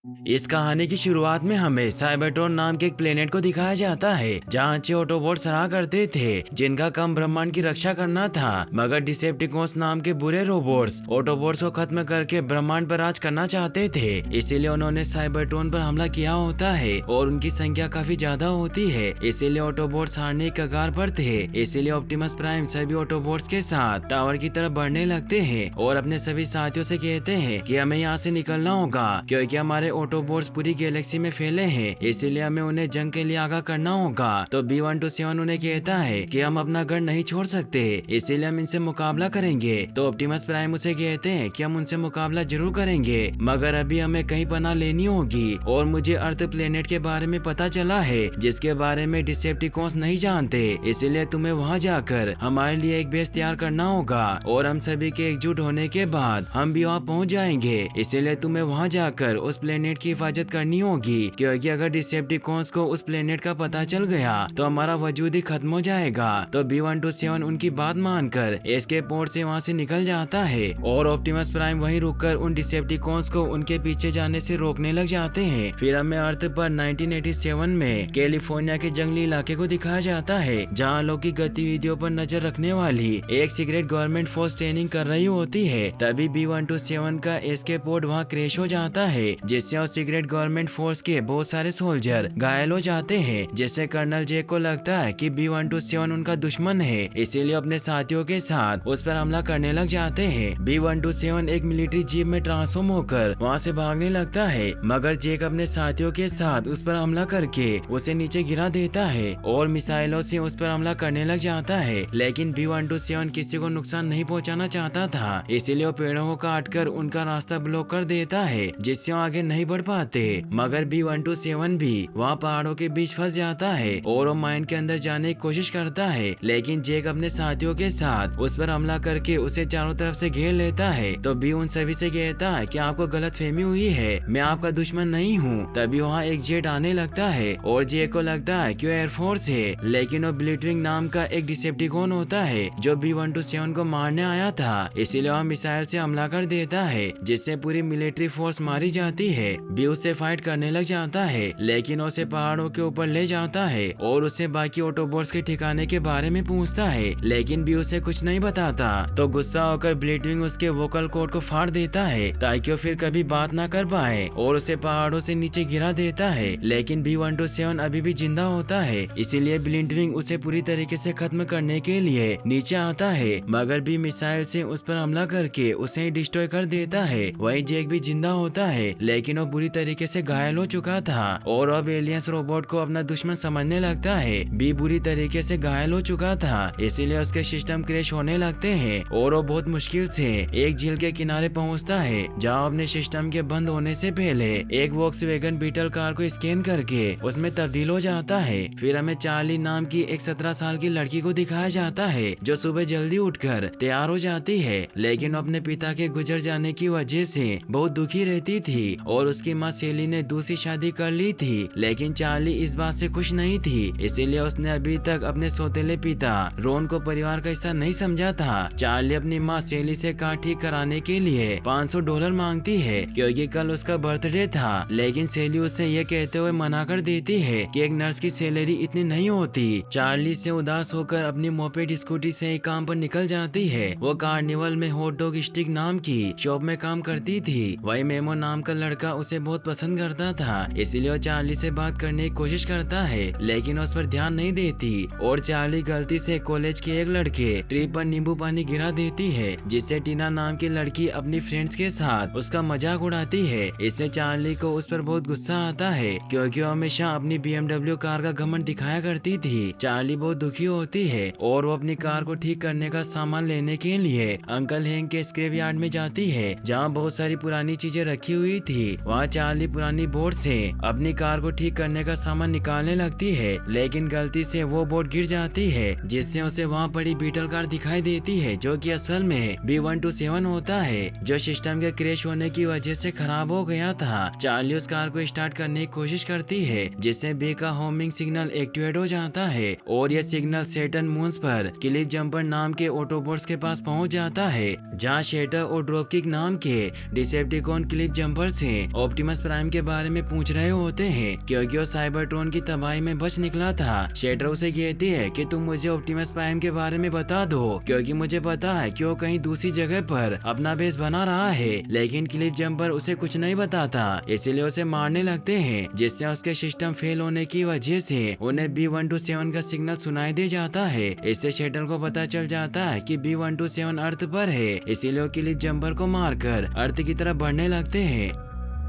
इस कहानी की शुरुआत में हमें साइबरट्रॉन नाम के एक प्लेनेट को दिखाया जाता है जहाँ अच्छे ऑटोबॉट्स रहा करते थे जिनका काम ब्रह्मांड की रक्षा करना था। मगर डिसेप्टिकॉन्स नाम के बुरे रोबोट्स ऑटोबॉट्स को खत्म करके ब्रह्मांड पर राज करना चाहते थे, इसीलिए उन्होंने साइबरट्रॉन पर हमला किया होता है और उनकी संख्या काफी ज्यादा होती है, इसीलिए ऑटोबॉट्स हारने की कगार पर थे। इसीलिए ऑप्टिमस प्राइम सभी ऑटोबॉट्स के साथ टावर की तरफ बढ़ने लगते हैं और अपने सभी साथियों से कहते हैं कि हमें यहाँ से निकलना होगा क्योंकि हमारे ऑटोबॉट्स पूरी गैलेक्सी में फैले हैं, इसीलिए हमें उन्हें जंग के लिए आगाह करना होगा। तो B127 उन्हें कहता है कि हम अपना घर नहीं छोड़ सकते, इसीलिए हम इनसे मुकाबला करेंगे। तो ऑप्टिमस प्राइम उसे कहते हैं कि हम उनसे मुकाबला जरूर करेंगे, मगर अभी हमें कहीं पनाह लेनी होगी और मुझे अर्थ प्लेनेट के बारे में पता चला है जिसके बारे में डिसेप्टिकॉन्स नहीं जानते, इसीलिए तुम्हें वहाँ जाकर हमारे लिए एक बेस तैयार करना होगा और हम सभी के एकजुट होने के बाद हम भी वहाँ पहुँच जाएंगे। इसीलिए तुम्हें वहाँ जाकर उस प्लेनेट की हिफाजत करनी होगी क्योंकि अगर डिसेप्टिकॉन्स को उस प्लेनेट का पता चल गया तो हमारा वजूद ही खत्म हो जाएगा। तो B127 उनकी बात मानकर एस्केप पोर्ट से वहाँ से निकल जाता है और ऑप्टिमस प्राइम वहीं रुककर उन डिसेप्टिकॉन्स को उनके पीछे जाने से रोकने लग जाते हैं। फिर हमें अर्थ पर 1987 में कैलिफोर्निया के जंगली इलाके को दिखाया जाता है जहाँ लोग की गतिविधियों पर नजर रखने वाली एक सीक्रेट गवर्नमेंट फोर्स ट्रेनिंग कर रही होती है। तभी B127 का एस्केप पोर्ट वहाँ क्रैश हो जाता है जिससे उस सीक्रेट गवर्नमेंट फोर्स के बहुत सारे सोल्जर घायल हो जाते हैं, जिससे कर्नल जे को लगता है कि B127 उनका दुश्मन है, इसीलिए अपने साथियों के साथ उस पर हमला करने लग जाते हैं। B127 एक मिलिट्री जीप में ट्रांसफॉर्म होकर वहाँ से भागने लगता है, मगर जेक अपने साथियों के साथ उस पर हमला करके उसे नीचे गिरा देता है और मिसाइलों से उस पर हमला करने लग जाता है। लेकिन B127 किसी को नुकसान नहीं पहुँचाना चाहता था, इसीलिए वो पेड़ों को काटकर उनका रास्ता ब्लॉक कर देता है जिससे वो आगे नहीं बढ़ पाते। मगर B127 भी वहाँ पहाड़ों के बीच फंस जाता है और वो माइन के अंदर जाने की कोशिश करता है, लेकिन जेक अपने साथियों के साथ उस पर हमला करके उसे चारों तरफ से घेर लेता है। तो बी उन सभी से कहता है कि आपको गलतफहमी हुई है, मैं आपका दुश्मन नहीं हूँ। तभी वहाँ एक जेट आने लगता है और जेक को लगता है कि वो एयरफोर्स है, लेकिन वो ब्लिटविंग नाम का एक डिसेप्टिकॉन होता है जो B127 को मारने आया था, इसीलिए वह मिसाइल से हमला कर देता है जिससे पूरी मिलिट्री फोर्स मारी जाती है। बी उससे फाइट करने लग जाता है, लेकिन उसे पहाड़ों के ऊपर ले जाता है और उससे बाकी ऑटोबॉट्स के ठिकाने के बारे में पूछता है, लेकिन बी उसे कुछ नहीं बताता। तो गुस्सा होकर ब्लिटविंग उसके वोकल कॉर्ड को फाड़ देता है ताकि वो फिर कभी बात ना कर पाए और उसे पहाड़ों से नीचे गिरा देता है। लेकिन B127 अभी भी जिंदा होता है, इसीलिए ब्लिटविंग उसे पूरी तरीके से खत्म करने के लिए नीचे आता है, मगर बी मिसाइल से उस पर हमला करके उसे डिस्ट्रॉय कर देता है। वही जेक भी जिंदा होता है, लेकिन वो बुरी तरीके से घायल हो चुका था और अब एलियंस रोबोट को अपना दुश्मन समझने लगता है। बी बुरी तरीके से घायल हो चुका था, इसीलिए उसके सिस्टम क्रैश होने लगते हैं और वो बहुत मुश्किल से एक झील के किनारे पहुंचता है जहां अपने सिस्टम के बंद होने से पहले एक वॉक्सवैगन बीटल कार को स्कैन करके उसमें तब्दील हो जाता है। फिर हमें चार्ली नाम की एक 17 साल की लड़की को दिखाया जाता है जो सुबह जल्दी उठकर तैयार हो जाती है, लेकिन अपने पिता के गुजर जाने की वजह से बहुत दुखी रहती थी और उसकी माँ सेली ने दूसरी शादी कर ली थी। लेकिन चार्ली इस बात से खुश नहीं थी, इसीलिए उसने अभी तक अपने सौतेले पिता रोन को परिवार का हिस्सा नहीं समझा था। चार्ली अपनी माँ सेली से कार ठीक कराने के लिए $500 मांगती है क्योंकि कल उसका बर्थडे था, लेकिन सेली उसे ये कहते हुए मना कर देती है कि एक नर्स की सैलरी इतनी नहीं होती। चार्ली से उदास होकर अपनी मोपेड स्कूटी से काम पर निकल जाती है। वो कार्निवल में हॉट डॉग स्टिक नाम की शॉप में काम करती थी। वही मेमो नाम का लड़का उसे बहुत पसंद करता था, इसीलिए वो चार्ली से बात करने की कोशिश करता है, लेकिन उस पर ध्यान नहीं देती और चार्ली गलती से कॉलेज के एक लड़के ट्रिप पर नींबू पानी गिरा देती है, जिससे टीना नाम की लड़की अपनी फ्रेंड्स के साथ उसका मजाक उड़ाती है। इससे चार्ली को उस पर बहुत गुस्सा आता है क्योंकि वो हमेशा अपनी BMW कार का घमंड दिखाया करती थी। चार्ली बहुत दुखी होती है और वो अपनी कार को ठीक करने का सामान लेने के लिए अंकल हैंक के स्क्रैप यार्ड में जाती है जहाँ बहुत सारी पुरानी चीजें रखी हुई थी। वहाँ चार्ली पुरानी बोट से अपनी कार को ठीक करने का सामान निकालने लगती है, लेकिन गलती से वो बोट गिर जाती है जिससे उसे वहाँ पड़ी बीटल कार दिखाई देती है जो कि असल में B127 होता है जो सिस्टम के क्रैश होने की वजह से खराब हो गया था। चार्ली उस कार को स्टार्ट करने की कोशिश करती है जिससे बी का होमिंग सिग्नल एक्टिवेट हो जाता है और यह सिग्नल सैटर्न मून्स पर क्लिफ जंपर नाम के ऑटोबॉट्स के पास पहुंच जाता है जहां शेटर और ड्रॉपकिक नाम के डिसेप्टिकॉन क्लिफ जंपर से ऑप्टिमस प्राइम के बारे में पूछ रहे होते हैं क्योंकि वो साइबरट्रॉन की तबाही में बच निकला था। शेटर उसे कहती है कि तुम मुझे ऑप्टिमस प्राइम के बारे में बता दो क्योंकि मुझे पता है कि वो कहीं दूसरी जगह पर अपना बेस बना रहा है। लेकिन क्लिफ जंपर उसे कुछ नहीं बताता, इसीलिए उसे मारने लगते हैं, जिससे उसके सिस्टम फेल होने की वजह से उन्हें B127 का सिग्नल सुनाई दे जाता है। इससे शेटर को पता चल जाता है कि B127 अर्थ पर है, इसीलिए वो क्लिफ जंपर को मारकर अर्थ की तरफ बढ़ने लगते हैं।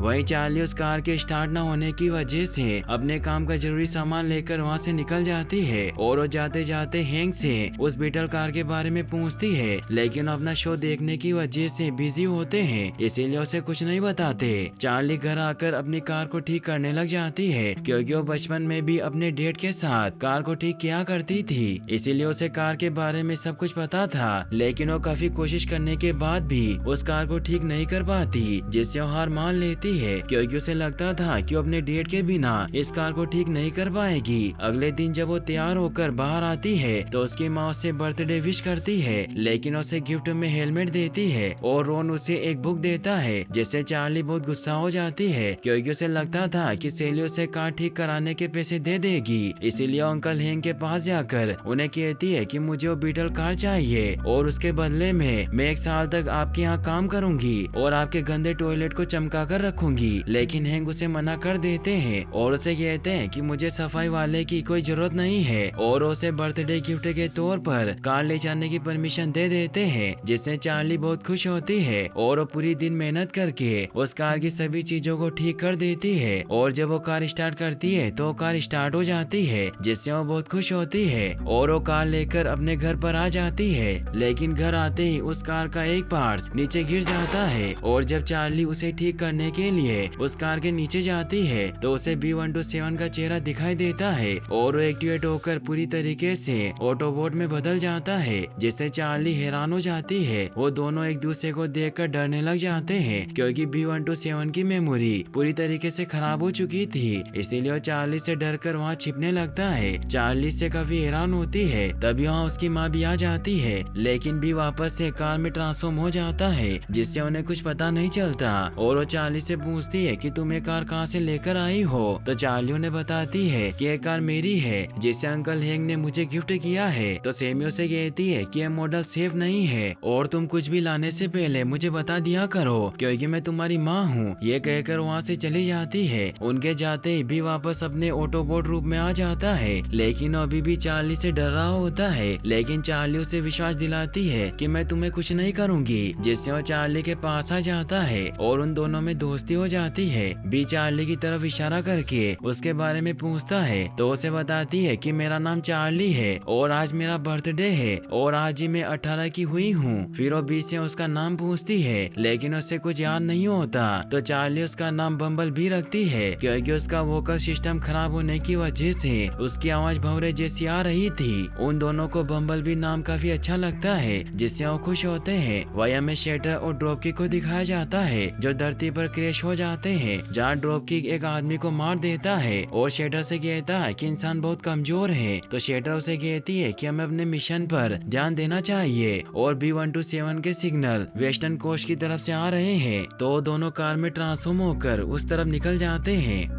वहीं चार्ली उस कार के स्टार्ट न होने की वजह से अपने काम का जरूरी सामान लेकर वहां से निकल जाती है और वो जाते जाते हैंक से उस बीटल कार के बारे में पूछती है, लेकिन अपना शो देखने की वजह से बिजी होते हैं, इसीलिए उसे कुछ नहीं बताते। चार्ली घर आकर अपनी कार को ठीक करने लग जाती है क्योंकि वो बचपन में भी अपने डैड के साथ कार को ठीक किया करती थी, इसीलिए उसे कार के बारे में सब कुछ पता था। लेकिन वो काफी कोशिश करने के बाद भी उस कार को ठीक नहीं कर पाती, जिससे वो हार मान लेती है क्योंकि उसे लगता था कि वो अपने डेट के बिना इस कार को ठीक नहीं कर पाएगी। अगले दिन जब वो तैयार होकर बाहर आती है तो उसकी माँ उसे बर्थडे विश करती है, लेकिन उसे गिफ्ट में हेलमेट देती है और रोन उसे एक बुक देता है, जिससे चार्ली बहुत गुस्सा हो जाती है क्योंकि उसे लगता था कि सेली उसे कार ठीक कराने के पैसे दे देगी। इसीलिए अंकल हैंक के पास जाकर उन्हें कहती है कि मुझे वो बीटल कार चाहिए और उसके बदले में मैं 1 साल तक आपके यहाँ काम करूंगी और आपके गंदे टॉयलेट को चमका कर रखूंगी। लेकिन हैंक उसे मना कर देते हैं और उसे कहते हैं कि मुझे सफाई वाले की कोई जरूरत नहीं है और उसे बर्थडे गिफ्ट के तौर पर कार ले जाने की परमिशन दे देते हैं, जिससे चार्ली बहुत खुश होती है और वो पूरी दिन मेहनत करके उस कार की सभी चीजों को ठीक कर देती है और जब वो कार स्टार्ट करती है तो कार स्टार्ट हो जाती है, जिससे वो बहुत खुश होती है और वो कार लेकर अपने घर पर आ जाती है। लेकिन घर आते ही उस कार का एक पार्ट्स नीचे गिर जाता है और जब चार्ली उसे ठीक करने के लिए उस कार के नीचे जाती है तो उसे B127 का चेहरा दिखाई देता है और वो एक्टिवेट होकर पूरी तरीके से ऑटोबॉट में बदल जाता है, जिससे चार्ली हैरान हो जाती है। वो दोनों एक दूसरे को देखकर डरने लग जाते हैं क्योंकि B127 की मेमोरी पूरी तरीके से खराब हो चुकी थी, इसीलिए वो चार्ली से डरकर वहाँ छिपने लगता है। चार्ली से काफी हैरान होती है, तभी वहाँ उसकी माँ भी आ जाती है, लेकिन भी वापस से कार में ट्रांसफॉर्म हो जाता है, जिससे उन्हें कुछ पता नहीं चलता और वो चार्ली से पूछती है कि तुम ये कार कहाँ से लेकर आई हो, तो चार्ली उन्हें बताती है कि ये कार मेरी है जिसे अंकल हैंक ने मुझे गिफ्ट किया है। तो सेमी उसे कहती है कि ये मॉडल सेफ नहीं है और तुम कुछ भी लाने से पहले मुझे बता दिया करो क्योंकि मैं तुम्हारी माँ हूँ। ये कहकर वहाँ से चली जाती है। उनके जाते ही भी वापस अपने ऑटोबॉट रूप में आ जाता है, लेकिन अभी भी चार्ली से डर रहा होता है, लेकिन चार्ली उसे विश्वास दिलाती है कि मैं तुम्हें कुछ नहीं करूंगी, जिससे वो चार्ली के पास आ जाता है और उन दोनों में दोस्ती हो जाती है। बी चार्ली की तरफ इशारा करके उसके बारे में पूछता है तो उसे बताती है कि मेरा नाम चार्ली है और आज मेरा बर्थडे है और आज ही मैं 18 की हुई हूँ। फिर वो बी से उसका नाम पूछती है, लेकिन उसे कुछ याद नहीं होता, तो चार्ली उसका नाम बम्बल भी रखती है क्योंकि उसका वोकल सिस्टम खराब होने की वजह से उसकी आवाज भंवरे जैसी आ रही थी। उन दोनों को बम्बल भी नाम काफी अच्छा लगता है, जिससे वो खुश होते हैं। वही हमें शेटर और ड्रॉपकिक को दिखाया जाता है जो धरती पर क्रैश हो जाते हैं, जहाँ ड्रॉपकिक एक आदमी को मार देता है और शेटर से कहता है कि इंसान बहुत कमजोर है। तो शेटर उसे कहती है कि हमें अपने मिशन पर ध्यान देना चाहिए और B127 के सिग्नल वेस्टर्न कोस्ट की तरफ से आ रहे हैं, तो दोनों कार में ट्रांसफॉर्म होकर उस तरफ निकल जाते हैं।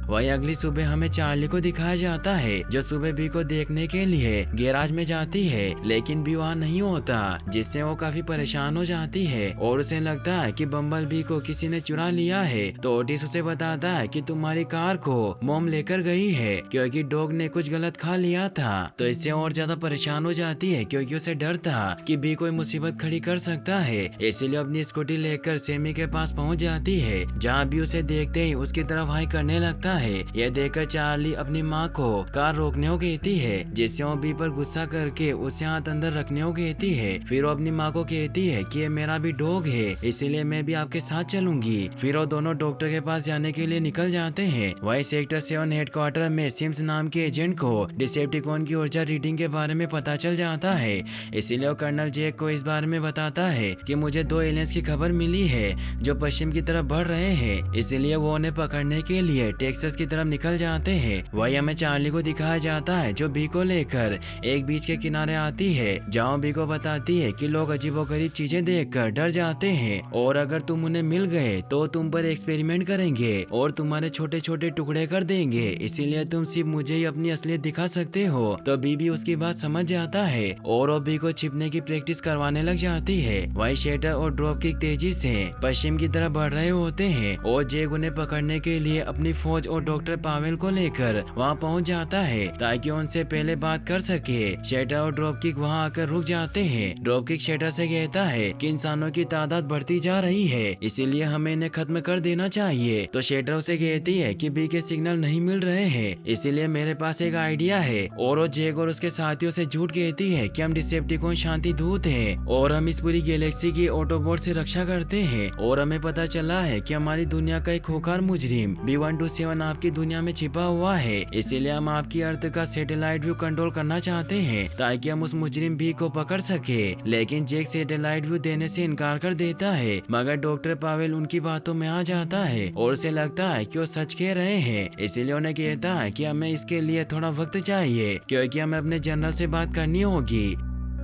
वही अगली सुबह हमें चार्ली को दिखाया जाता है जो सुबह बी को देखने के लिए गैराज में जाती है, लेकिन बी वहाँ नहीं होता, जिससे वो काफी परेशान हो जाती है और उसे लगता है कि बम्बल बी को किसी ने चुरा लिया है। तो ओटिस उसे बताता है कि तुम्हारी कार को मॉम लेकर गई है क्योंकि डॉग ने कुछ गलत खा लिया था। तो इससे और ज्यादा परेशान हो जाती है क्योंकि उसे डर था कि बी कोई मुसीबत खड़ी कर सकता है, इसीलिए अपनी स्कूटी लेकर सेमी के पास पहुँच जाती है, जहाँ बी उसे देखते ही उसकी तरफ हाई करने लगता है। यह देखकर चार्ली अपनी माँ को कार रोकने को कहती है, जिससे वो बी पर गुस्सा करके उसे हाथ अंदर रखने को कहती है। फिर वो अपनी माँ को कहती है कि ये मेरा भी डॉग है, इसीलिए मैं भी आपके साथ चलूंगी। फिर वो दोनों डॉक्टर के पास जाने के लिए निकल जाते हैं। वही सेक्टर 7 हेडक्वार्टर में सिम्स नाम के एजेंट को डिसेप्टिकॉन की ऊर्जा रीडिंग के बारे में पता चल जाता है, इसीलिए वो कर्नल जैक को इस बारे में बताता है कि मुझे 2 एलियंस की खबर मिली है जो पश्चिम की तरफ बढ़ रहे हैं, इसीलिए वो उन्हें पकड़ने के लिए टेक्सास टेक्सास की तरफ निकल जाते हैं। वही हमें चार्ली को दिखाया जाता है जो बी को लेकर एक बीच के किनारे आती है, जहाँ बी को बताती है कि लोग अजीबोगरीब चीजें देखकर डर जाते हैं और अगर तुम उन्हें मिल गए तो तुम पर एक्सपेरिमेंट करेंगे और तुम्हारे छोटे छोटे टुकड़े कर देंगे, इसीलिए तुम सिर्फ मुझे ही अपनी असलियत दिखा सकते हो। तो बी भी उसकी बात समझ जाता है और वो बी को छिपने की प्रैक्टिस करवाने लग जाती है। वही शेटर और ड्रॉप किक तेजी से पश्चिम की तरफ बढ़ रहे होते हैं और जेक उन्हें पकड़ने के लिए अपनी फौज और डॉक्टर पावेल को लेकर वहाँ पहुँच जाता है ताकि उनसे पहले बात कर सके। शेटर और ड्रॉप किक वहाँ आकर रुक जाते हैं। ड्रॉप किक शेटर से कहता है कि इंसानों की तादाद बढ़ती जा रही है, इसीलिए हमें इन्हें खत्म कर देना चाहिए। तो शेटर उसे कहती है कि बी के सिग्नल नहीं मिल रहे हैं, इसीलिए मेरे पास एक आइडिया है। और वो जेक और उसके साथियों से झूठ कहती है कि हम डिसेप्टिकॉन शांति दूत हैं और हम इस पूरी गैलेक्सी की ऑटोबॉट से रक्षा करते हैं और हमें पता चला है कि हमारी दुनिया का एक खूंखार मुजरिम B127 आपकी दुनिया में छिपा हुआ है, इसीलिए हम आपकी अर्थ का सैटेलाइट व्यू कंट्रोल करना चाहते हैं ताकि हम उस मुजरिम बी को पकड़ सके। लेकिन जेक सैटेलाइट व्यू देने से इनकार कर देता है, मगर डॉक्टर पावेल उनकी बातों में आ जाता है और उसे लगता है कि वो सच कह रहे हैं, इसीलिए उन्हें कहता है कि हमें इसके लिए थोड़ा वक्त चाहिए क्योंकि हमें अपने जनरल से बात करनी होगी।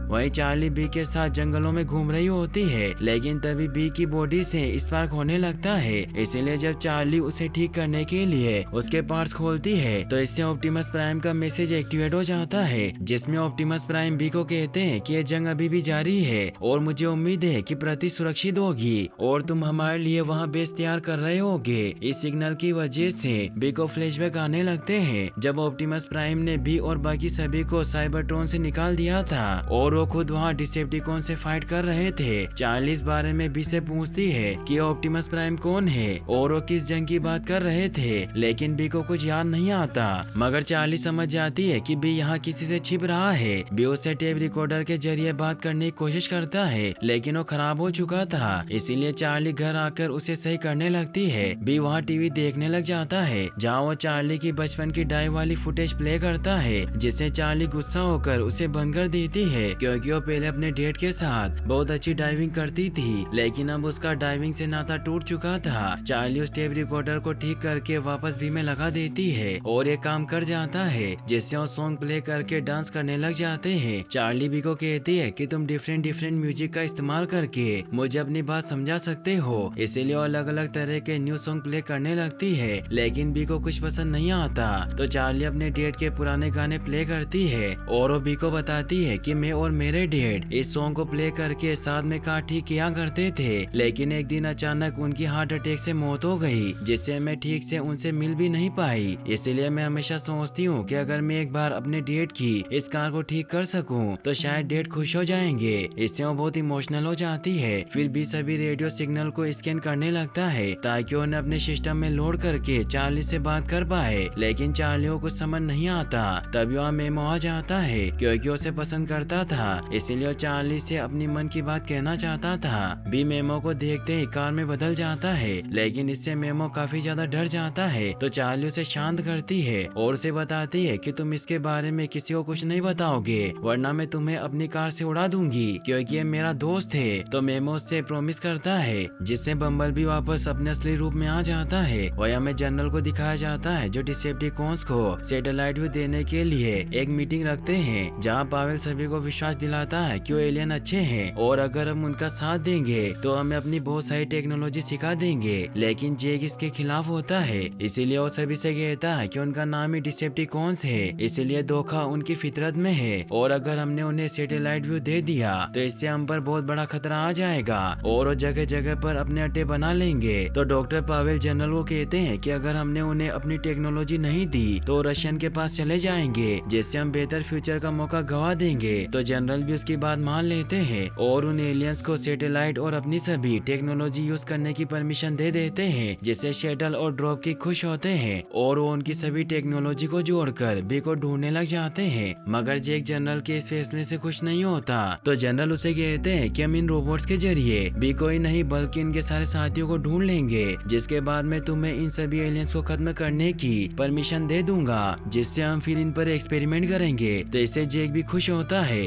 वहीं चार्ली बी के साथ जंगलों में घूम रही होती है, लेकिन तभी बी की बॉडी से स्पार्क होने लगता है, इसीलिए जब चार्ली उसे ठीक करने के लिए उसके पार्ट्स खोलती है तो इससे ऑप्टिमस प्राइम का मैसेज एक्टिवेट हो जाता है, जिसमें ऑप्टिमस प्राइम बी को कहते हैं कि ये जंग अभी भी जारी है और मुझे उम्मीद है कि प्रति सुरक्षित होगी और तुम हमारे लिए वहाँ बेस तैयार कर रहे होगे। इस सिग्नल की वजह से बी को फ्लैशबैक आने लगते हैं जब ऑप्टिमस प्राइम ने बी और बाकी सभी को साइबरट्रॉन से निकाल दिया था और वो खुद वहाँ डिसेप्टिकॉन से फाइट कर रहे थे। चार्ली इस बारे में बी से पूछती है कि ऑप्टिमस प्राइम कौन है और वो किस जंग की बात कर रहे थे, लेकिन बी को कुछ याद नहीं आता, मगर चार्ली समझ जाती है कि बी यहाँ किसी से छिप रहा है। बी उससे टेप रिकॉर्डर के जरिए बात करने की कोशिश करता है, लेकिन वो खराब हो चुका था, इसीलिए चार्ली घर आकर उसे सही करने लगती है। बी वहाँ टीवी देखने लग जाता है जहाँ वो चार्ली की बचपन की डाइव वाली फुटेज प्ले करता है, जिससे चार्ली गुस्सा होकर उसे बंद कर देती है क्योंकि वो पहले अपने डेट के साथ बहुत अच्छी डाइविंग करती थी, लेकिन अब उसका डाइविंग से नाता टूट चुका था। चार्ली उस टेप रिकॉर्डर को ठीक करके वापस बी में लगा देती है और ये काम कर जाता है, जिससे वो सॉन्ग प्ले करके डांस करने लग जाते हैं। चार्ली बी को कहती है कि तुम डिफरेंट म्यूजिक का इस्तेमाल करके मुझे अपनी बात समझा सकते हो, इसीलिए वो अलग अलग तरह के न्यू सॉन्ग प्ले करने लगती है, लेकिन बी को कुछ पसंद नहीं आता। तो चार्ली अपने डेट के पुराने गाने प्ले करती है और वो बी को बताती है कि मैं और मेरे डेट इस सॉन्ग को प्ले करके साथ में काठी किया करते थे, लेकिन एक दिन अचानक उनकी हार्ट अटैक से मौत हो गई, जिससे मैं ठीक से उनसे मिल भी नहीं पाई। इसलिए मैं हमेशा सोचती हूँ कि अगर मैं एक बार अपने डेट की इस कार को ठीक कर सकूं तो शायद डेट खुश हो जाएंगे। इससे वो बहुत इमोशनल हो जाती है। फिर भी सभी रेडियो सिग्नल को स्कैन करने लगता है ताकि उन्हें अपने सिस्टम में लोड करके चार्ली से बात कर पाए, लेकिन चार्ली को कुछ समझ नहीं आता। तभी वहाँ मेमो आ जाता है क्योंकि उसे पसंद करता था, इसीलिए चार्ली से अपनी मन की बात कहना चाहता था। बी मेमो को देखते ही कार में बदल जाता है, लेकिन इससे मेमो काफी ज्यादा डर जाता है। तो चार्ली उसे शांत करती है और उसे बताती है कि तुम इसके बारे में किसी को कुछ नहीं बताओगे, वरना मैं तुम्हें अपनी कार से उड़ा दूंगी क्योंकि ये मेरा दोस्त है। तो मेमो से प्रॉमिस करता है, जिससे बम्बल भी वापस अपने असली रूप में आ जाता है। वही हमें जनरल को दिखाया जाता है जो डिसेप्टिकॉन्स को सैटेलाइट व्यू देने के लिए एक मीटिंग रखते हैं, जहाँ पावेल सभी को विश्वास दिलाता है कि वो एलियन अच्छे हैं और अगर हम उनका साथ देंगे तो हमें अपनी बहुत सारी टेक्नोलॉजी सिखा देंगे। लेकिन जेक इसके खिलाफ होता है, इसीलिए वो सभी से कहता है कि उनका नाम ही डिसेप्टिकॉन्स है, इसीलिए धोखा उनकी फितरत में है और अगर हमने उन्हें सैटेलाइट व्यू दे दिया तो इससे हम पर बहुत बड़ा खतरा आ जाएगा और वो जगह जगह पर अपने अड्डे बना लेंगे। तो डॉक्टर पावेल जनरल को कहते हैं कि अगर हमने उन्हें अपनी टेक्नोलॉजी नहीं दी तो रशियन के पास चले जाएंगे, जिससे हम बेहतर फ्यूचर का मौका गवा देंगे। तो जनरल भी उसकी बात मान लेते हैं और उन एलियंस को सैटेलाइट और अपनी सभी टेक्नोलॉजी यूज करने की परमिशन दे देते हैं, जिससे शटल और ड्रॉप की खुश होते हैं और वो उनकी सभी टेक्नोलॉजी को जोड़कर बी को ढूंढने लग जाते हैं। मगर जेक जनरल के इस फैसले से खुश नहीं होता। तो जनरल उसे कहते हैं कि हम इन रोबोट्स के जरिए बी को ही नहीं बल्कि इनके सारे साथियों को ढूंढ लेंगे, जिसके बाद में तुम्हें इन सभी एलियंस को खत्म करने की परमिशन दे दूंगा, जिससे हम फिर इन पर एक्सपेरिमेंट करेंगे। तो इससे जेक भी खुश होता है।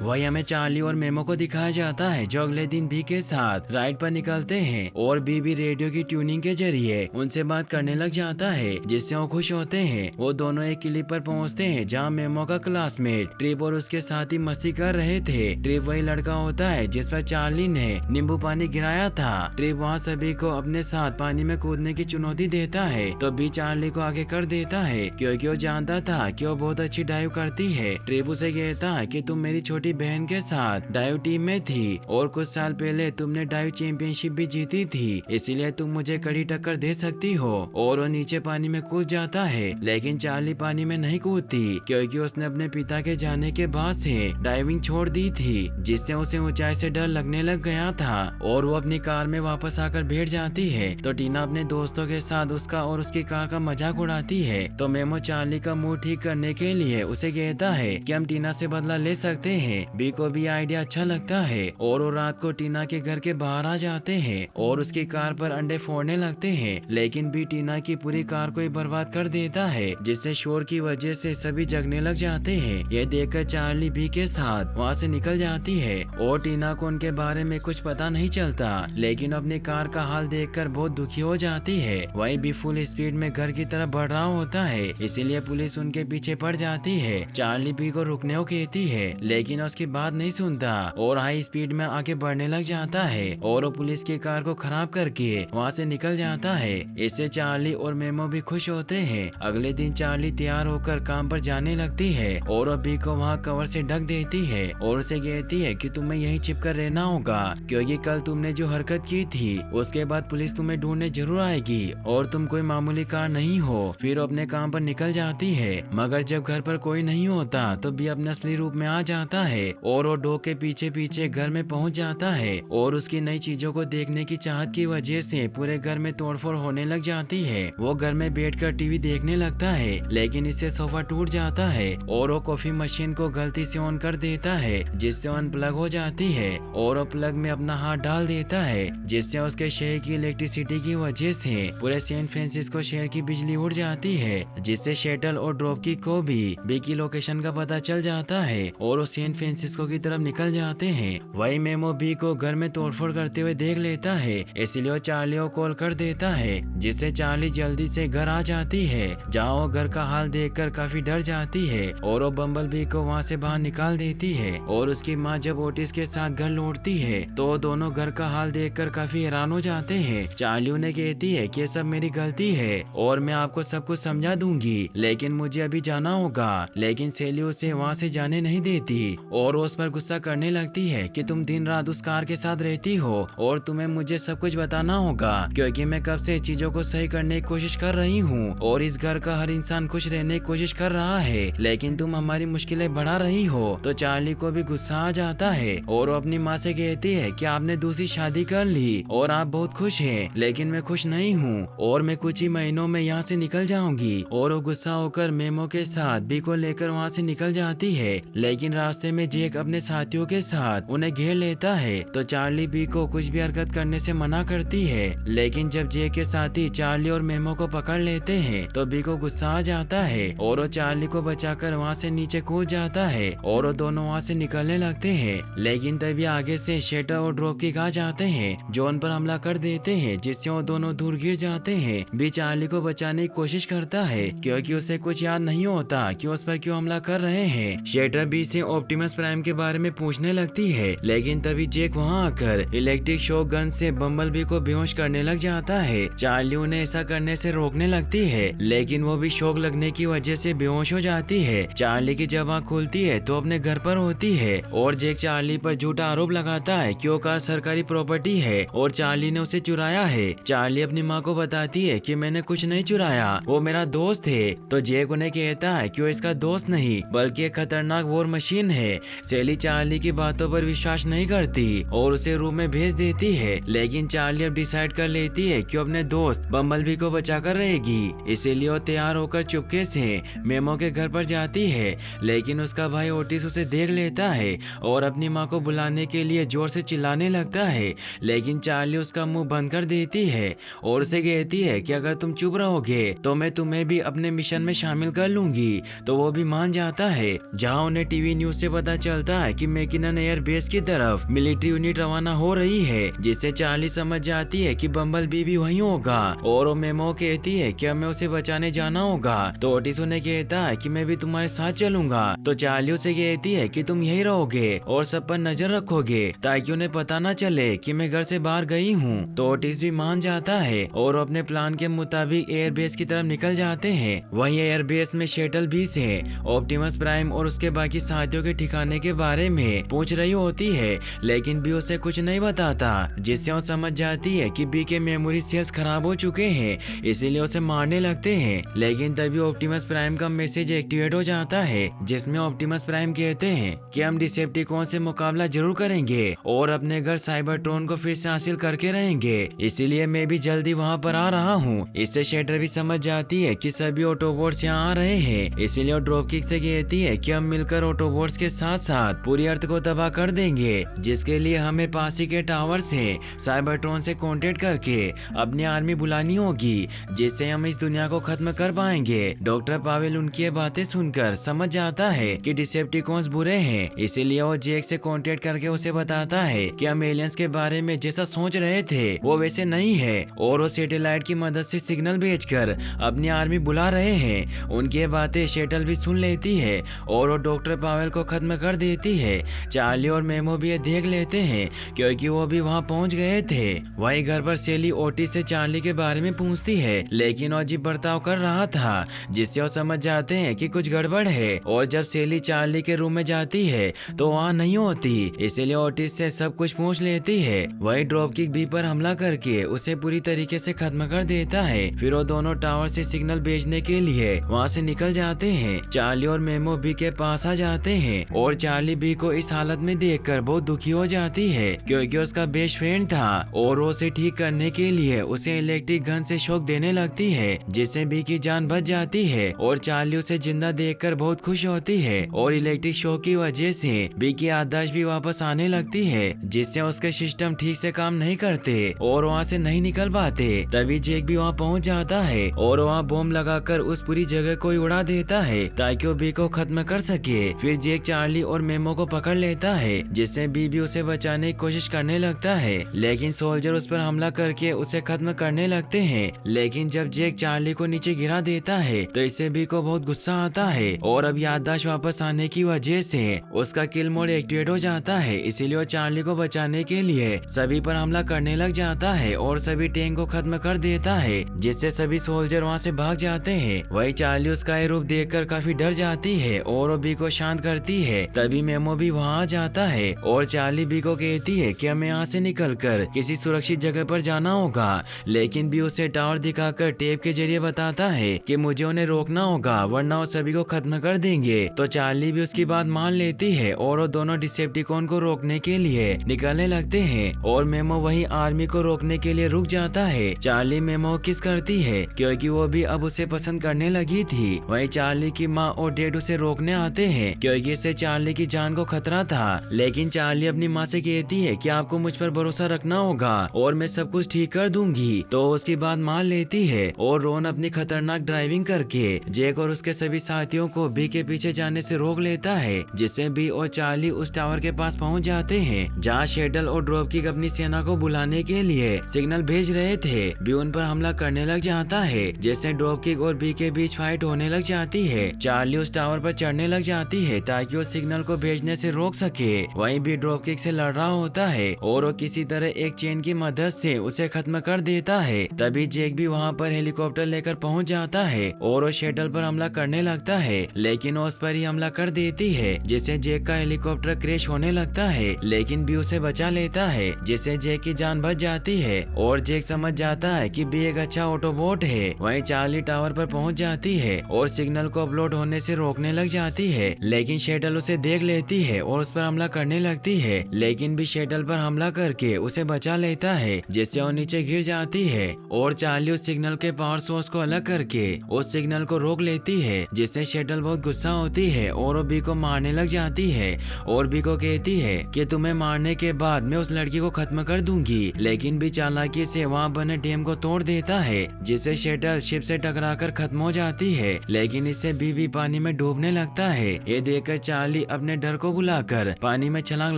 वही हमें चार्ली और मेमो को दिखाया जाता है जो अगले दिन बी के साथ राइड पर निकलते हैं और बी भी रेडियो की ट्यूनिंग के जरिए उनसे बात करने लग जाता है जिससे वो खुश होते हैं। वो दोनों एक किले पर पहुंचते हैं जहां मेमो का क्लासमेट ट्रिप और उसके साथी मस्ती कर रहे थे। ट्रिप वही लड़का होता है जिस पर चार्ली ने नींबू पानी गिराया था। ट्रिप वहाँ सभी को अपने साथ पानी में कूदने की चुनौती देता है तो बी चार्ली को आगे कर देता है क्योंकि वो जानता था कि वो बहुत अच्छी डाइव करती है। ट्रिप उसे कहता है कि तुम मेरी छोटी बहन के साथ डाइव टीम में थी और कुछ साल पहले तुमने डाइव चैंपियनशिप भी जीती थी, इसीलिए तुम मुझे कड़ी टक्कर दे सकती हो। और वो नीचे पानी में कूद जाता है लेकिन चार्ली पानी में नहीं कूदती क्योंकि उसने अपने पिता के जाने के बाद से डाइविंग छोड़ दी थी जिससे उसे ऊंचाई से डर लगने लग गया था और वो अपनी कार में वापस आकर बैठ जाती है। तो टीना अपने दोस्तों के साथ उसका और उसकी कार का मजाक उड़ाती है। तो मेमो चार्ली का मूड ठीक करने के लिए उसे कहता है कि हम टीना से बदला ले सकते हैं। बी को भी आइडिया अच्छा लगता है और वो रात को टीना के घर के बाहर आ जाते हैं और उसकी कार पर अंडे फोड़ने लगते हैं लेकिन बी टीना की पूरी कार को ही बर्बाद कर देता है जिससे शोर की वजह से सभी जगने लग जाते हैं। ये देखकर चार्ली बी के साथ वहाँ से निकल जाती है और टीना को उनके बारे में कुछ पता नहीं चलता लेकिन अपनी कार का हाल देखकर बहुत दुखी हो जाती है। वहीं बी फुल स्पीड में घर की तरफ बढ़ रहा होता है इसीलिए पुलिस उनके पीछे पड़ जाती है। चार्ली बी को रुकने को कहती है लेकिन उसकी बात नहीं सुनता और हाई स्पीड में आगे बढ़ने लग जाता है और वो पुलिस की कार को खराब करके वहाँ से निकल जाता है। इससे चार्ली और मेमो भी खुश होते हैं। अगले दिन चार्ली तैयार होकर काम पर जाने लगती है और वो बी को वहाँ कवर से ढक देती है और उसे कहती है कि तुम्हें यहीं छिपकर रहना होगा क्योंकि कल तुमने जो हरकत की थी उसके बाद पुलिस तुम्हें ढूंढने जरूर आएगी और तुम कोई मामूली कार नहीं हो। फिर अपने काम पर निकल जाती है मगर जब घर पर कोई नहीं होता तो बी अपने असली रूप में आ जाता है और वो डॉग के पीछे पीछे घर में पहुंच जाता है और उसकी नई चीजों को देखने की चाहत की वजह से पूरे घर में तोड़फोड़ होने लग जाती है। वो घर में बैठकर टीवी देखने लगता है लेकिन इससे सोफा टूट जाता है और वो कॉफी मशीन को गलती से ऑन कर देता है जिससे अनप्लग हो जाती है और वो प्लग में अपना हाथ डाल देता है जिससे उसके शहर की इलेक्ट्रिसिटी की वजह से पूरे सैन फ्रांसिस्को शहर की बिजली उड़ जाती है जिससे शटल और ड्रॉप की को भी बी की लोकेशन का पता चल जाता है और वो सैन फ्रांसिस्को की तरफ निकल जाते हैं। वही मेमो बी को घर में तोड़फोड़ करते हुए देख लेता है इसलिए वो चार्ली को कॉल कर देता है जिससे चार्ली जल्दी से घर आ जाती है जहाँ वो घर का हाल देखकर काफी डर जाती है और वो बम्बल बी को वहाँ से बाहर निकाल देती है। और उसकी माँ जब ओटिस के साथ घर लौटती है तो दोनों घर का हाल देखकर काफी हैरान हो जाते हैं। चार्ली उन्हें कहती है कि ये सब मेरी गलती है और मैं आपको सब कुछ समझा दूंगी लेकिन मुझे अभी जाना होगा। लेकिन सेली उसे वहाँ से जाने नहीं देती और उस पर गुस्सा करने लगती है कि तुम दिन रात उस कार के साथ रहती हो और तुम्हें मुझे सब कुछ बताना होगा क्योंकि मैं कब से चीजों को सही करने की कोशिश कर रही हूँ और इस घर का हर इंसान खुश रहने की कोशिश कर रहा है लेकिन तुम हमारी मुश्किलें बढ़ा रही हो। तो चार्ली को भी गुस्सा आ जाता है और वो अपनी माँ से कहती है कि आपने दूसरी शादी कर ली और आप बहुत खुश हैं लेकिन मैं खुश नहीं हूँ और मैं कुछ ही महीनों में यहाँ से निकल जाऊंगी। और वो गुस्सा होकर मेमो के साथ बी को लेकर वहाँ से निकल जाती है लेकिन रास्ते में जेक अपने साथियों के साथ उन्हें घेर लेता है तो चार्ली बी को कुछ भी हरकत करने से मना करती है लेकिन जब जेक के साथी चार्ली और मेमो को पकड़ लेते हैं तो बी को गुस्सा आ जाता है और वो चार्ली को बचाकर वहाँ से नीचे कूद जाता है और वो दोनों वहाँ से निकलने लगते हैं लेकिन तभी आगे से शेटर और ड्रॉप किक आ जाते हैं जो उन पर हमला कर देते हैं जिससे वो दोनों दूर गिर जाते हैं। बी चार्ली को बचाने की कोशिश करता है क्योंकि उसे कुछ याद नहीं होता कि उस पर क्यों हमला कर रहे हैं। शेटर बी से ऑप्टिमस प्राइम के बारे में पूछने लगती है लेकिन तभी जेक वहाँ आकर इलेक्ट्रिक शॉक गन से बम्बल बी को बेहोश करने लग जाता है। चार्ली उन्हें ऐसा करने से रोकने लगती है लेकिन वो भी शॉक लगने की वजह से बेहोश हो जाती है। चार्ली की जब आँख खुलती है तो अपने घर पर होती है और जेक चार्ली पर झूठा आरोप लगाता है कि वो कार सरकारी प्रॉपर्टी है और चार्ली ने उसे चुराया है। चार्ली अपनी माँ को बताती है कि मैंने कुछ नहीं चुराया, वो मेरा दोस्त है। तो जेक उन्हें कहता है कि वो इसका दोस्त नहीं बल्कि एक खतरनाक वॉर मशीन है। सेली चार्ली की बातों पर विश्वास नहीं करती और उसे रूम में भेज देती है लेकिन चार्ली अब डिसाइड कर लेती है कि वो अपने दोस्त बम्बलबी को बचाकर रहेगी। इसीलिए वो तैयार होकर चुपके से मेमो के घर पर जाती है लेकिन उसका भाई ओटिस उसे देख लेता है और अपनी माँ को बुलाने के लिए जोर से चिल्लाने लगता है लेकिन चार्ली उसका मुंह बंद कर देती है और उसे कहती है कि अगर तुम चुप रहोगे तो मैं तुम्हें भी अपने मिशन में शामिल कर लूंगी। तो वो भी मान जाता है। जहाँ उन्हें टीवी न्यूज से पता पता चलता है कि मैकिनन एयर बेस की तरफ मिलिट्री यूनिट रवाना हो रही है, जिससे चार्ली समझ जाती है कि बम्बल बी वहीं होगा और वो मेमो कहती है कि हमें उसे बचाने जाना होगा। तो ओटिस उन्हें कहता है कि मैं भी तुम्हारे साथ चलूंगा। तो चार्ली उसे कहती है कि तुम यहीं रहोगे और सब पर नजर रखोगे ताकि उन्हें पता न चले कि मैं घर से बाहर गई हूँ। तो ओटिस भी मान जाता है और अपने प्लान के मुताबिक एयर बेस की तरफ निकल जाते हैं। वहीं एयर बेस में शटल बी से ऑप्टिमस प्राइम और उसके बाकी साथियों के ठिकाने के बारे में पूछ रही होती है, लेकिन बी उसे कुछ नहीं बताता, जिससे वो समझ जाती है कि बी के मेमोरी सेल्स खराब हो चुके हैं, इसीलिए उसे मारने लगते हैं। लेकिन तभी ऑप्टिमस प्राइम का मैसेज एक्टिवेट हो जाता है, जिसमें ऑप्टिमस प्राइम कहते हैं कि हम डिसेप्टिकॉन से मुकाबला जरूर करेंगे और अपने घर साइबरट्रॉन को फिर से हासिल करके रहेंगे, इसीलिए मैं भी जल्दी वहाँ पर आ रहा हूँ। इससे शटर भी समझ जाती है कि सभी ऑटोबोट्स यहाँ आ रहे हैं, इसीलिए वो ड्रॉपकिक से कहती है कि हम मिलकर ऑटोबोट्स के साथ साथ पूरी अर्थ को तबाह कर देंगे, जिसके लिए हमें पास ही के टावर से साइबरट्रॉन से कांटेक्ट करके अपनी आर्मी बुलानी होगी, जिससे हम इस दुनिया को खत्म कर पाएंगे। डॉक्टर पावेल उनकी ये बातें सुनकर समझ जाता है कि डिसेप्टिकॉन्स बुरे हैं, इसीलिए वो जेक से कांटेक्ट करके उसे बताता है कि हम एलियंस के बारे में जैसा सोच रहे थे वो वैसे नहीं है और वो सैटेलाइट की मदद से सिग्नल भेजकर अपनी आर्मी बुला रहे हैं। उनकी ये बातें शटल भी सुन लेती है और वो डॉक्टर पावेल को खत्म कर देती है। चार्ली और मेमो भी ये देख लेते हैं क्योंकि वो भी वहाँ पहुँच गए थे। वही घर पर सेली ओटिस से चार्ली के बारे में पूछती है, लेकिन वो अजीब बर्ताव कर रहा था, जिससे वो समझ जाते हैं कि कुछ गड़बड़ है। और जब सेली चार्ली के रूम में जाती है तो वहाँ नहीं होती, इसीलिए ओटिस से सब कुछ पूछ लेती है। वही ड्रॉपकिक बी पर हमला करके उसे पूरी तरीके से खत्म कर देता है। फिर वो दोनों टावर से सिग्नल भेजने के लिए वहाँ से निकल जाते हैं। चार्ली और मेमो बी के पास आ जाते हैं और चार्ली बी को इस हालत में देखकर बहुत दुखी हो जाती है क्योंकि उसका बेस्ट फ्रेंड था और वो उसे ठीक करने के लिए उसे इलेक्ट्रिक गन से शॉक देने लगती है, जिससे बी की जान बच जाती है और चार्ली उसे जिंदा देखकर बहुत खुश होती है और इलेक्ट्रिक शॉक की वजह से बी की याददाश्त भी वापस आने लगती है, जिससे उसके सिस्टम ठीक से काम नहीं करते और वहाँ से नहीं निकल पाते। तभी जेक भी वहाँ पहुँच जाता है और वहाँ बॉम्ब लगाकर उस पूरी जगह को उड़ा देता है ताकि वो बी को खत्म कर सके। फिर जेक चार्ली और मेमो को पकड़ लेता है, जिससे बी भी उसे बचाने की कोशिश करने लगता है, लेकिन सोल्जर उस पर हमला करके उसे खत्म करने लगते हैं। लेकिन जब जेक चार्ली को नीचे गिरा देता है तो इससे बी को बहुत गुस्सा आता है और अब याददाश्त वापस आने की वजह से उसका किल मोड एक्टिवेट हो जाता है, इसीलिए वो चार्ली को बचाने के लिए सभी पर हमला करने लग जाता है और सभी टैंक को खत्म कर देता है, जिससे सभी सोल्जर वहाँ से भाग जाते हैं। वही चार्ली उसका ये रूप देखकर काफी डर जाती है और वो बी को शांत करती है। तभी मेमो भी वहाँ आ जाता है और चार्ली बी को कहती है कि हमें यहाँ से निकलकर किसी सुरक्षित जगह पर जाना होगा, लेकिन बी उसे टावर दिखाकर टेप के जरिए बताता है कि मुझे उन्हें रोकना होगा वरना वो सभी को खत्म कर देंगे। तो चार्ली भी उसकी बात मान लेती है और वो दोनों डिसेप्टिकॉन को रोकने के लिए निकलने लगते हैं और मेमो वही आर्मी को रोकने के लिए रुक जाता है। चार्ली मेमो किस करती है क्योंकि वो भी अब उसे पसंद करने लगी थी। वही चार्ली की माँ और डैड उसे रोकने आते हैं क्योंकि इससे चार्ली की जान को खतरा था, लेकिन चार्ली अपनी माँ से कहती है कि आपको मुझ पर भरोसा रखना होगा और मैं सब कुछ ठीक कर दूंगी। तो उसकी बात मान लेती है और रोन अपनी खतरनाक ड्राइविंग करके जेक और उसके सभी साथियों को बी के पीछे जाने से रोक लेता है, जिससे बी और चार्ली उस टावर के पास पहुंच जाते हैं जहां शटल और ड्रॉपकिक अपनी सेना को बुलाने के लिए सिग्नल भेज रहे थे। बी उन पर हमला करने लग जाता है, जिससे ड्रॉपकिक और बी के बीच फाइट होने लग जाती है। चार्ली उस टावर पर चढ़ने लग जाती है ताकि वो सिग्नल को भेजने से रोक सके। वहीं बी ड्रॉपकिक से लड़ रहा होता है और वो किसी तरह एक चेन की मदद से उसे खत्म कर देता है। तभी जेक भी वहाँ पर हेलीकॉप्टर लेकर पहुँच जाता है और वो शटल पर हमला करने लगता है, लेकिन वो उस पर ही हमला कर देती है, जिससे जेक का हेलीकॉप्टर क्रैश होने लगता है, लेकिन बी उसे बचा लेता है, जिससे जेक की जान बच जाती है और जेक समझ जाता है कि बी एक अच्छा ऑटोबोट है। वहीं चार्ली टावर पर पहुंच जाती है और सिग्नल को अपलोड होने से रोकने लग जाती है, लेकिन शटल उसे देख लेती है और उस पर हमला करने लगती है, लेकिन भी शटल पर हमला करके उसे बचा लेता है, जिससे वो नीचे गिर जाती है और चार्ली उस सिग्नल के पावर सोर्स को अलग करके उस सिग्नल को रोक लेती है, जिससे शटल बहुत गुस्सा होती है और वो बी को मारने लग जाती है और बी को कहती है कि तुम्हें मारने के बाद मैं उस लड़की को खत्म कर दूंगी, लेकिन बी चालाकी से वहाँ बने डैम को तोड़ देता है, जिससे शटल शिप से टकराकर खत्म हो जाती है, लेकिन इससे बी भी पानी में डूबने लगता है। ये देखकर चार्ली चार्ली अपने डर को बुलाकर पानी में छलांग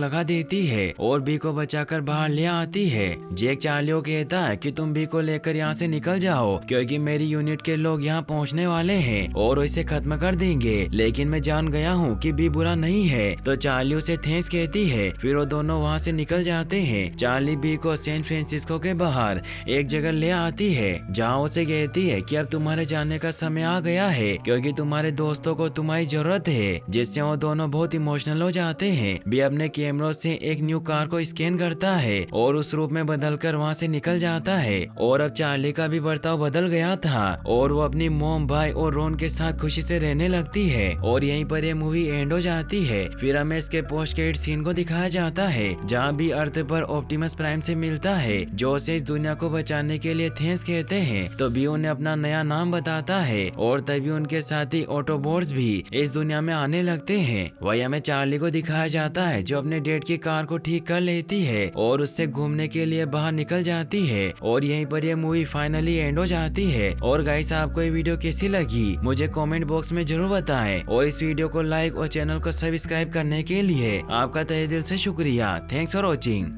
लगा देती है और बी को बचाकर बाहर ले आती है। जैक चार्ली को कहता है कि तुम बी को लेकर यहाँ से निकल जाओ क्योंकि मेरी यूनिट के लोग यहाँ पहुँचने वाले हैं और इसे खत्म कर देंगे, लेकिन मैं जान गया हूँ कि बी बुरा नहीं है। तो चार्ली उसे थैंक्स कहती है। फिर वो दोनों वहाँ से निकल जाते हैं। चार्ली बी को सैन फ्रांसिस्को के बाहर एक जगह ले आती है जहाँ उसे कहती है कि अब तुम्हारे जाने का समय आ गया है क्योंकि तुम्हारे दोस्तों को तुम्हारी जरूरत है, जिससे वो दोनों बहुत इमोशनल हो जाते हैं। बी अपने कैमरों से एक न्यू कार को स्कैन करता है और उस रूप में बदलकर वहाँ से निकल जाता है। और अब चार्ली का भी बर्ताव बदल गया था और वो अपनी मॉम, भाई और रोन के साथ खुशी से रहने लगती है। और यहीं पर ये मूवी एंड हो जाती है। फिर हमें इसके पोस्ट क्रेडिट सीन को दिखाया जाता है जहाँ भी अर्थ पर ऑप्टिमस प्राइम से मिलता है जो उसे इस दुनिया को बचाने के लिए थैंक्स कहते हैं। तो बी उन्हें अपना नया नाम बताता है और तभी उनके साथ ही ऑटोबॉट्स भी इस दुनिया में आने लगते हैं। वही हमें चार्ली को दिखाया जाता है जो अपने डेड की कार को ठीक कर लेती है और उससे घूमने के लिए बाहर निकल जाती है। और यहीं पर ये मूवी फाइनली एंड हो जाती है। और गाइस, आपको ये वीडियो कैसी लगी मुझे कमेंट बॉक्स में जरूर बताएं और इस वीडियो को लाइक और चैनल को सब्सक्राइब करने के लिए आपका तहे दिल से शुक्रिया। Thanks for watching.